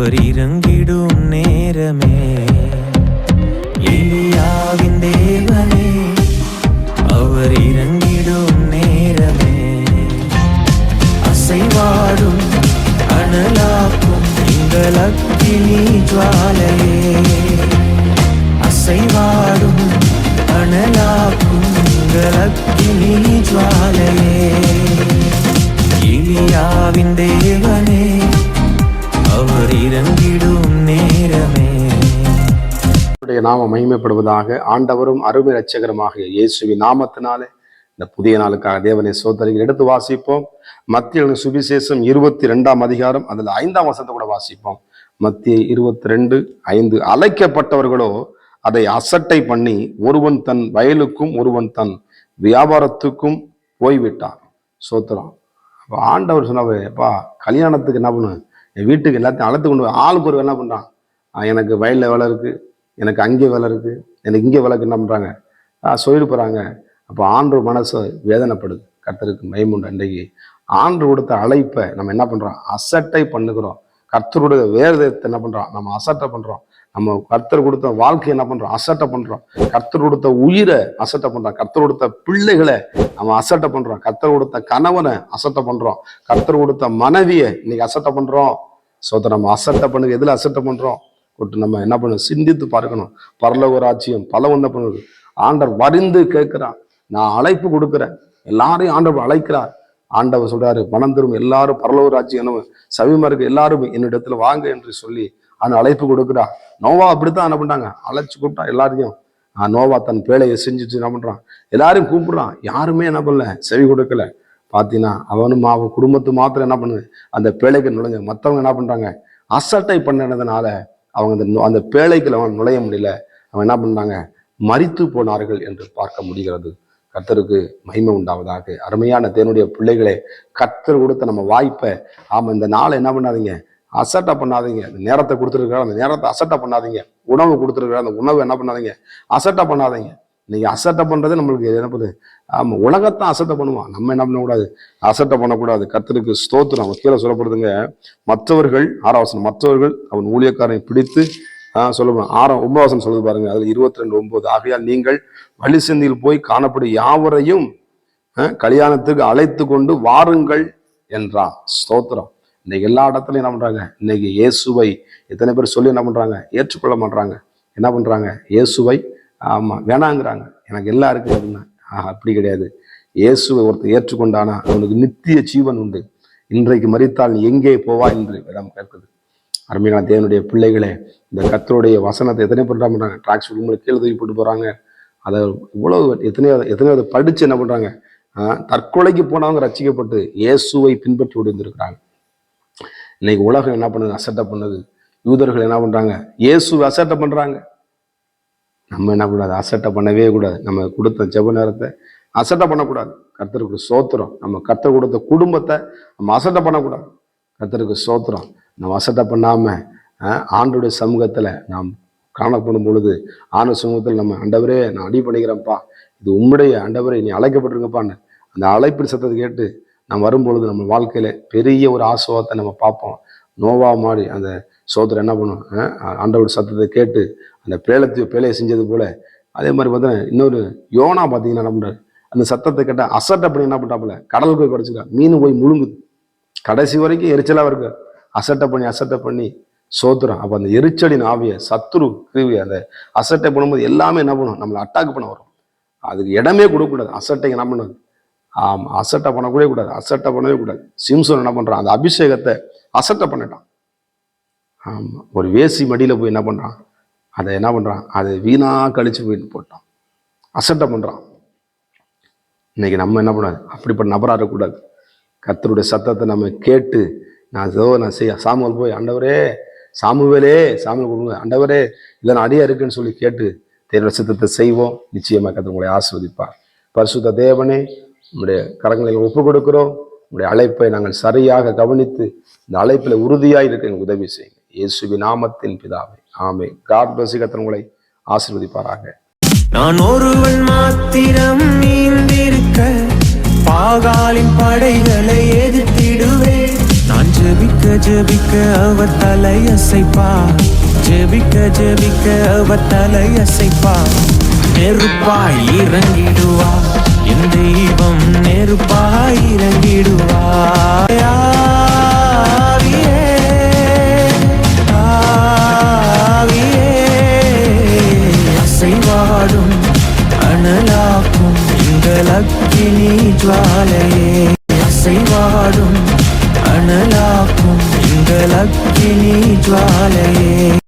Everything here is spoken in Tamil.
அவர் இறங்கிடும் நேரமே, எலியாவின் தேவனே அவர் இறங்கிடும் நேரமே, அசைவாடும் அனலாக்கும் எங்கள் அக்கினி ஜுவாலையே, அசைவாடும் அனலாக்கும் எங்கள் அக்கினி ஜுவாலையே, எலியாவின் தேவனே அவர் இறங்கிடும் நேரமே. நாம மகிமைப்படுவதாக. ஆண்டவரும் அருமை இரட்சகருமாகிய இயேசுவின் நாமத்தினாலே இந்த புதிய நாளுக்காக தேவனை சோதரிகள் எடுத்து வாசிப்போம். மத்திய சுவிசேஷம் 22ஆம் அதிகாரம் அதில் 5ஆம் வசனத்தை கூட வாசிப்போம். மத்திய 22:5. அழைக்கப்பட்டவர்களோ அதை அசட்டை பண்ணி ஒருவன் தன் வயலுக்கும் ஒருவன் தன் வியாபாரத்துக்கும் போய்விட்டான். சோத்திரம். அப்போ ஆண்டவர் சொன்னவர், எப்பா கல்யாணத்துக்கு என்ன பண்ணு, என் வீட்டுக்கு எல்லாத்தையும் அழைத்து கொண்டு போய் ஆளுக்கு ஒரு என்ன பண்ணுறான், எனக்கு வயலில் வேலை இருக்குது, எனக்கு அங்கே வேலை இருக்குது, எனக்கு இங்கே வேலைக்கு என்ன பண்ணுறாங்க சொல்லிட்டு போகிறாங்க. அப்போ ஆண்டு மனசு வேதனைப்படுது. கர்த்தருக்கு மகிமை. அன்றைக்கு ஆண்டு கொடுத்த அழைப்பை நம்ம என்ன பண்ணுறோம், அசட்டை பண்ணுகிறோம். கர்த்தருடைய வேதத்தை என்ன பண்ணுறோம், நம்ம அசட்டை பண்ணுறோம். நம்ம கர்த்தர் கொடுத்த வாழ்க்கையை என்ன பண்ணுறோம், அசட்டை பண்ணுறோம். கர்த்தர் கொடுத்த உயிரை அசட்டை பண்ணுறோம். கர்த்தர் கொடுத்த பிள்ளைகளை நம்ம அசட்டை பண்ணுறோம். கர்த்தர் கொடுத்த கணவனை அசட்டை பண்ணுறோம். கர்த்தர் கொடுத்த மனைவியை இன்னைக்கு அசட்டை பண்ணுறோம். நம்ம அசட்டை பண்ணுங்க. எதில் அசட்டை பண்ணுறோம் கொட்டு நம்ம என்ன பண்ணணும், சிந்தித்து பார்க்கணும். பரலோக ராஜ்யம் பல வந்த பண்ணுது. ஆண்டவர் வரிந்து கேட்கிறான். நான் அழைப்பு கொடுக்குறேன், எல்லாரையும் ஆண்டவர் அழைக்கிறார். ஆண்டவர் சொல்றாரு, மனம் திரும்ப எல்லாரும் பரலோக ராஜ்யம் சவிமா இருக்கு, எல்லாரும் என்னிடத்துல வாங்க என்று சொல்லி அந்த அழைப்பு கொடுக்குறா. நோவா அப்படித்தான் என்ன பண்றாங்க, அழைச்சு கூப்பிட்டா எல்லாரையும். நோவா தன் பேழையை செஞ்சுட்டு என்ன பண்றான், எல்லாரையும் கூப்பிடுறான். யாருமே என்ன பண்ணல, செவி கொடுக்கல. பார்த்தீங்கன்னா அவனும் அவன் குடும்பத்து மாத்திரம் என்ன பண்ணுது, அந்த பேழைக்கு நுழைஞ்ச. மற்றவங்க என்ன பண்றாங்க, அசட்டை பண்ணினதுனால அவங்க அந்த பேழைக்குள்ள அவன் நுழைய முடியல. அவன் என்ன பண்றாங்க, மரித்து போனார்கள் என்று பார்க்க முடிகிறது. கர்த்தருக்கு மகிமை உண்டாவதாக. அருமையான தேவனுடைய பிள்ளைகளே, கர்த்தர் கொடுத்த நம்ம வாய்ப்பை இந்த நாளை என்ன பண்ணாதீங்க, அசட்டை பண்ணாதீங்க. அந்த நேரத்தை கொடுத்துருக்கிறார், அந்த நேரத்தை அசட்டை பண்ணாதீங்க. உணவு கொடுத்துருக்கிறார், அந்த உணவு என்ன பண்ணாதீங்க, அசட்டை பண்ணாதீங்க. இன்னைக்கு அசட்டை பண்றது நம்மளுக்கு என்ன பண்ணுது, உலகத்தான் அசட்டை பண்ணுவான். நம்ம என்ன பண்ணக்கூடாது, அசட்டை பண்ணக்கூடாது. கர்த்தருக்கு ஸ்தோத்திரம். கீழே சொல்லப்படுதுங்க, மற்றவர்கள் 6ஆம் வசனம், மற்றவர்கள் அவன் ஊழியக்காரனை பிடித்து சொல்லுவேன். 9ஆம் வசனம் சொல்லுது பாருங்க, அதுல 22:9. ஆகையால் நீங்கள் வழி சந்தியில் போய் காணப்படும் யாவரையும் கல்யாணத்துக்கு அழைத்து கொண்டு வாருங்கள் என்றான். ஸ்தோத்திரம். இன்னைக்கு எல்லா இடத்துலையும் என்ன பண்றாங்க, இன்னைக்கு இயேசுவை எத்தனை பேர் சொல்லி என்ன பண்றாங்க, ஏற்றுக்கொள்ள மாட்டாங்க. என்ன பண்றாங்க, இயேசுவை வேணாங்கிறாங்க. எனக்கு எல்லாம் இருக்கு அப்படின்னா, அப்படி கிடையாது. இயேசுவை ஒருத்தர் ஏற்றுக்கொண்டானா அவனுக்கு நித்திய ஜீவன் உண்டு. இன்றைக்கு மரித்தால் எங்கே போவா என்று இடம் கேட்குது. அருமையான தேவனுடைய பிள்ளைகளே, இந்த கர்த்தருடைய வசனத்தை எத்தனை பண்றாங்க, டிராக்ஸ் உங்களுக்கு கீழே தூக்கி போட்டு போறாங்க. அதை இவ்வளவு எத்தனையோ அதை படிச்சு என்ன பண்றாங்க, தற்கொலைக்கு போனவங்க ரட்சிக்கப்பட்டு இயேசுவை பின்பற்றி விடுந்திருக்கிறாங்க. இன்னைக்கு உலகம் என்ன பண்ணுது, அசட்டை பண்ணுது. யூதர்கள் என்ன பண்றாங்க, இயேசுவை அசட்டை பண்றாங்க. நம்ம என்ன கூடாது, அசட்டை பண்ணவே கூடாது. நம்ம கொடுத்த ஜெப நேரத்தை அசட்டை பண்ணக்கூடாது. கர்த்தருக்கு சோத்திரம். நம்ம கர்த்தர் கொடுத்த குடும்பத்தை நம்ம அசட்டை பண்ணக்கூடாது. கர்த்தருக்கு சோத்திரம். நம்ம அசட்டை பண்ணாம ஆண்டோடைய சமூகத்துல நாம் காணப்படும் பொழுது, ஆண்டு சமூகத்தில் நம்ம, ஆண்டவரே நான் அடி பண்ணிக்கிறேன்ப்பா, இது உம்முடைய ஆண்டவரே, நீ அழைக்கப்பட்டிருங்கப்பான்னு அந்த அழைப்பின் சத்தத்தை கேட்டு நாம் வரும்பொழுது நம்ம வாழ்க்கையில பெரிய ஒரு ஆசீர்வாதத்தை நம்ம பார்ப்போம். நோவா மாதிரி அந்த சோதரர் என்ன பண்ணும், ஆண்டவருடைய சத்தத்தை கேட்டு அந்த பேழையை செஞ்சது போல, அதே மாதிரி பார்த்தீங்கன்னா இன்னொரு யோனா பார்த்தீங்கன்னா என்ன பண்றாரு, அந்த சத்தத்தை கேட்ட அசட்டை பண்ணி என்ன பண்றாப்புல, கடலுக்கு போய் குறைச்சிக்கா, மீன் போய் முழுங்குது. கடைசி வரைக்கும் எரிச்சலா இருக்கு. அசட்டை பண்ணி சோத்துறோம். அப்போ அந்த எரிச்சலின் ஆவிய சத்துரு கிருவி அந்த அசட்டை பண்ணும்போது எல்லாமே என்ன பண்ணும், நம்மளை அட்டாக் பண்ண வரும். அதுக்கு இடமே கொடுக்கக்கூடாது. அசட்டைக்கு என்ன பண்ணுது, அசட்டை பண்ணக்கூடவே கூடாது. அசட்டை பண்ணவே கூடாது. சிம்சன் என்ன பண்றான், அந்த அபிஷேகத்தை அசட்டை பண்ணிட்டான். ஒரு வேசி மடியில போய் என்ன பண்றான், அதை என்ன பண்றான், அதை வீணா கழிச்சு போய் போட்டான். அசட்டை பண்றான். இன்னைக்கு நம்ம என்ன பண்ணாது, அப்படிப்பட்ட நபராக இருக்கக்கூடாது. கர்த்தருடைய சத்தத்தை நம்ம கேட்டு நான் செய்ய சாமுவேல் போய், ஆண்டவரே சாமுவேலே கொடுங்க, ஆண்டவரே இல்லை நான் அடியா இருக்குன்னு சொல்லி கேட்டு தேவனுடைய சித்தத்தை செய்வோம். நிச்சயமாக கர்த்தர் உங்களை ஆசீர்வதிப்பார். பரிசுத்த தேவனே, உங்களுடைய கரங்களில் ஒப்பு கொடுக்கிறோம். உங்களுடைய அழைப்பை நாங்கள் சரியாக கவனித்து இந்த அழைப்பில் உறுதியாக இருக்க எங்களுக்கு உதவி செய்யுங்க. இயேசுவின் நாமத்தின் பிதாவே, ஆமென். God bless you. கர்த்தர் உங்களை ஆசீர்வதிப்பாராக. நான் ஒருவன் மாத்திரம் நீந்திருக்க பாகாலின் படைகளை எதிர்த்திடுவேன். நான் ஜெபிக்க ஜெபிக்க அவர் தலையசைப்பா, ஜெபிக்க ஜெபிக்க அவர் தலையசைப்பா. நெருப்பாய் இறங்கிடுவா என் தெய்வம், நெருப்பாய் இறங்கிடுவா. ஆவியே, ஆவியே, அசைவாடும் அனலாக்கும் எங்கள் அக்கினி ஜுவாலையே, அசைவாடும் அனலாக்கும் எங்கள் அக்கினி ஜுவாலையே.